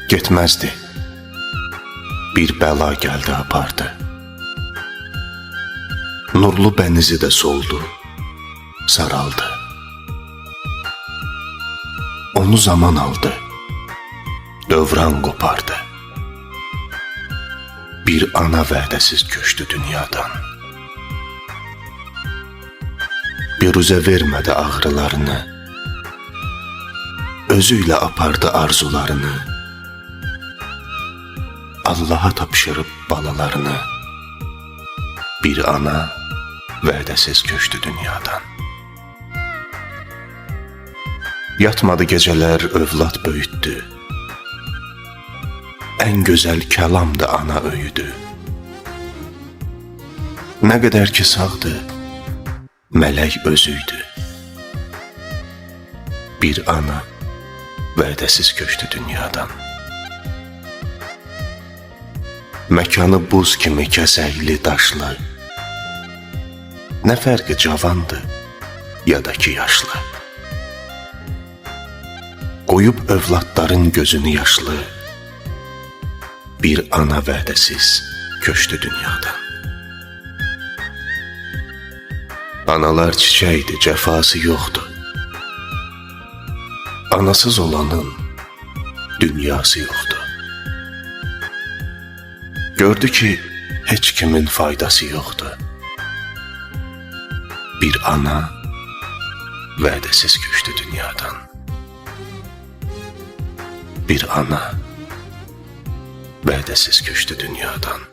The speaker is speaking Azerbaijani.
Getməzdi. Bir bəla gəldi apardı. Nurlu bənizi də soldu, saraldı. Onu zaman aldı, dövran qopardı. Bir ana vədəsiz köçdü dünyadan. Biruzə vermədi ağrılarını, özüylə apardı arzularını. Allaha tapşırıb balalarını. Bir ana vədəsiz köçdü dünyadan. Yatmadı gecələr övlad böyütdü. Ən gözəl kəlamdı ana öyüdü. Nə qədər ki sağdı, mələk özüydü. Bir ana vədəsiz köçdü dünyadan. Məkanı buz kimi kəsəkli, daşlı. Nə fərqi cavandı, ya da ki yaşlı. Qoyub övladların gözünü yaşlı. Bir ana vədəsiz köçdü dünyadan. Analar çiçəkdir, cəfası yoxdur. Anasız olanın dünyası yoxdur. Gördü ki, heç kimin faydası yoxdur. Bir ana vədəsiz köçdü dünyadan. Bir ana vədəsiz köçdü dünyadan.